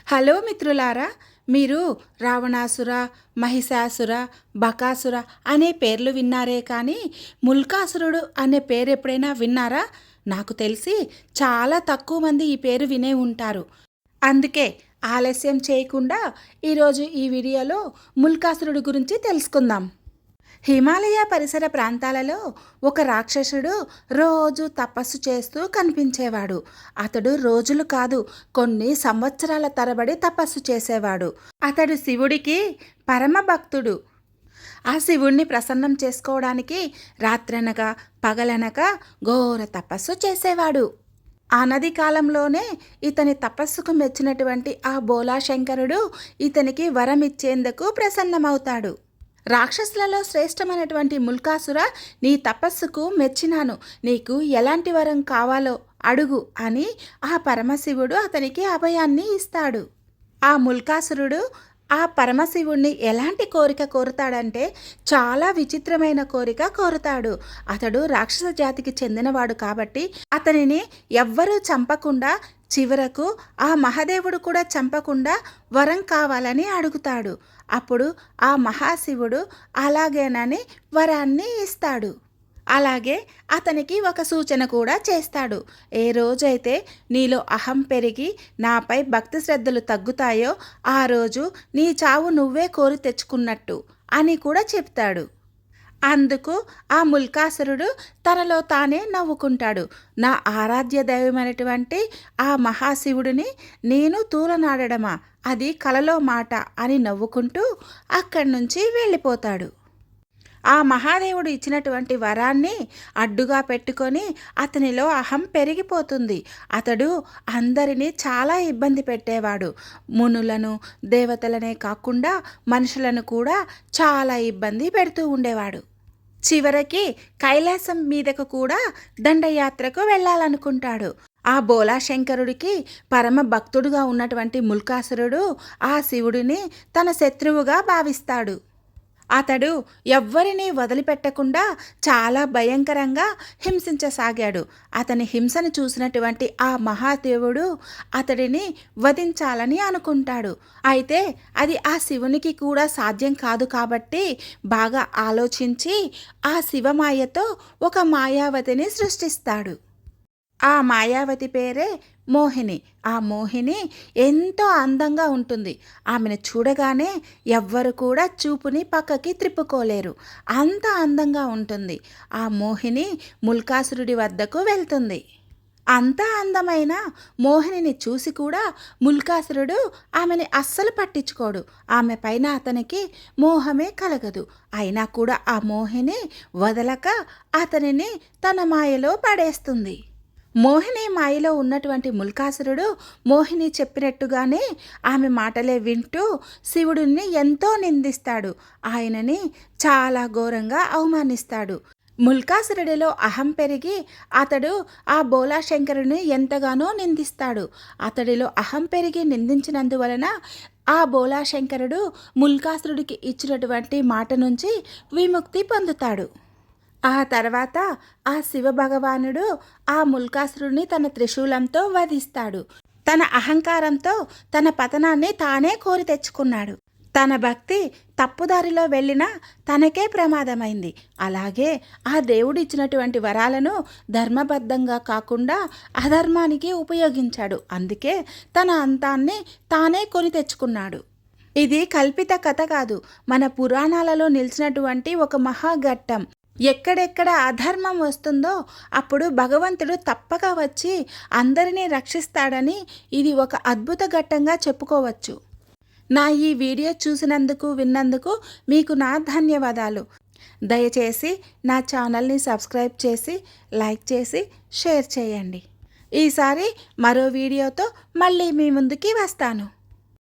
Hello మిత్రులారా, మీరు రావణాసుర, మహిషాసుర, బకాసుర అనే పేర్లు విన్నారే కానీ ముల్కాసురుడు అనే పేరు ఎప్పుడైనా విన్నారా? నాకు తెలిసి చాలా తక్కువ మంది ఈ పేరు వినే ఉంటారు. అందుకే ఆలస్యం చేయకుండా ఈరోజు ఈ వీడియోలో ముల్కాసురుడు గురించి తెలుసుకుందాం. హిమాలయ పరిసర ప్రాంతాలలో ఒక రాక్షసుడు రోజు తపస్సు చేస్తూ కనిపించేవాడు. అతడు రోజులు కాదు, కొన్ని సంవత్సరాల తరబడి తపస్సు చేసేవాడు. అతడు శివుడికి పరమ భక్తుడు. ఆ శివుణ్ణి ప్రసన్నం చేసుకోవడానికి రాత్రనగా పగలనగా ఘోర తపస్సు చేసేవాడు. అనది కాలంలోనే ఇతని తపస్సుకు మెచ్చినటువంటి ఆ బోలాశంకరుడు ఇతనికి వరం ఇచ్చేందుకు ప్రసన్నమవుతాడు. రాక్షసులలో శ్రేష్టమైనటువంటి ముల్కాసుర, నీ తపస్సుకు మెచ్చినాను, నీకు ఎలాంటి వరం కావాలో అడుగు అని ఆ పరమశివుడు అతనికి అభయాన్ని ఇస్తాడు. ఆ ముల్కాసురుడు ఆ పరమశివుణ్ణి ఎలాంటి కోరిక కోరుతాడంటే చాలా విచిత్రమైన కోరిక కోరుతాడు. అతడు రాక్షస జాతికి చెందినవాడు కాబట్టి అతనిని ఎవ్వరూ చంపకుండా, చివరకు ఆ మహాదేవుడు కూడా చంపకుండా వరం కావాలని అడుగుతాడు. అప్పుడు ఆ మహాశివుడు అలాగేనని వరాన్ని ఇస్తాడు. అలాగే అతనికి ఒక సూచన కూడా చేస్తాడు. ఏ రోజైతే నీలో అహం పెరిగి నాపై భక్తి శ్రద్ధలు తగ్గుతాయో ఆ రోజు నీ చావు నువ్వే కోరి తెచ్చుకున్నట్టు అని కూడా చెప్తాడు. అందుకు ఆ ముల్కాసురుడు తనలో తానే నవ్వుకుంటాడు. నా ఆరాధ్య దైవమైనటువంటి ఆ మహాశివుడిని నేను తూలనాడడమా, అది కలలో మాట అని నవ్వుకుంటూ అక్కడి నుంచి వెళ్ళిపోతాడు. ఆ మహాదేవుడు ఇచ్చినటువంటి వరాన్ని అడ్డుగా పెట్టుకొని అతనిలో అహం పెరిగిపోతుంది. అతడు అందరినీ చాలా ఇబ్బంది పెట్టేవాడు. మునులను, దేవతలనే కాకుండా మనుషులను కూడా చాలా ఇబ్బంది పెడుతూ ఉండేవాడు. చివరికి కైలాసం మీదకు కూడా దండయాత్రకు వెళ్ళాలనుకుంటాడు. ఆ బోలాశంకరుడికి పరమ భక్తుడుగా ఉన్నటువంటి ముల్కాసురుడు ఆ శివుడిని తన శత్రువుగా భావిస్తాడు. అతడు ఎవ్వరినీ వదిలిపెట్టకుండా చాలా భయంకరంగా హింసించసాగాడు. అతని హింసను చూసినటువంటి ఆ మహాదేవుడు అతడిని వధించాలని అనుకుంటాడు. అయితే అది ఆ శివునికి కూడా సాధ్యం కాదు కాబట్టి బాగా ఆలోచించి ఆ శివమాయతో ఒక మాయావతిని సృష్టిస్తాడు. ఆ మాయావతి పేరే మోహిని. ఆ మోహిని ఎంతో అందంగా ఉంటుంది. ఆమెను చూడగానే ఎవ్వరు కూడా చూపుని పక్కకి త్రిప్పుకోలేరు, అంత అందంగా ఉంటుంది. ఆ మోహిని ముల్కాసురుడి వద్దకు వెళ్తుంది. అంత అందమైన మోహినిని చూసి కూడా ముల్కాసురుడు ఆమెని అస్సలు పట్టించుకోడు. ఆమె పైన అతనికి మోహమే కలగదు. అయినా కూడా ఆ మోహిని వదలక అతనిని తన మాయలో పడేస్తుంది. మోహిని మాయలో ఉన్నటువంటి ముల్కాసురుడు మోహిని చెప్పినట్టుగానే ఆమె మాటలే వింటూ శివుడిని ఎంతో నిందిస్తాడు. ఆయనని చాలా ఘోరంగా అవమానిస్తాడు. ముల్కాసురుడిలో అహం పెరిగి అతడు ఆ బోలాశంకరుని ఎంతగానో నిందిస్తాడు. అతడిలో అహం పెరిగి నిందించినందువలన ఆ బోలాశంకరుడు ముల్కాసురుడికి ఇచ్చినటువంటి మాట నుంచి విముక్తి పొందుతాడు. ఆ తర్వాత ఆ శివభగవానుడు ఆ ముల్కాసురుడిని తన త్రిశూలంతో వధిస్తాడు. తన అహంకారంతో తన పతనాన్ని తానే కోరి తెచ్చుకున్నాడు. తన భక్తి తప్పుదారిలో వెళ్ళినా తనకే ప్రమాదమైంది. అలాగే ఆ దేవుడు ఇచ్చినటువంటి వరాలను ధర్మబద్ధంగా కాకుండా అధర్మానికి ఉపయోగించాడు. అందుకే తన అంతాన్ని తానే కొని తెచ్చుకున్నాడు. ఇది కల్పిత కథ కాదు, మన పురాణాలలో నిలిచినటువంటి ఒక మహాఘట్టం. ఎక్కడెక్కడ అధర్మం వస్తుందో అప్పుడు భగవంతుడు తప్పక వచ్చి అందరినీ రక్షిస్తాడని ఇది ఒక అద్భుత ఘట్టంగా చెప్పుకోవచ్చు. నా ఈ వీడియో చూసినందుకు, విన్నందుకు మీకు నా ధన్యవాదాలు. దయచేసి నా ఛానల్ని సబ్స్క్రైబ్ చేసి, లైక్ చేసి, షేర్ చేయండి. ఈసారి మరో వీడియోతో మళ్ళీ మీ ముందుకి వస్తాను.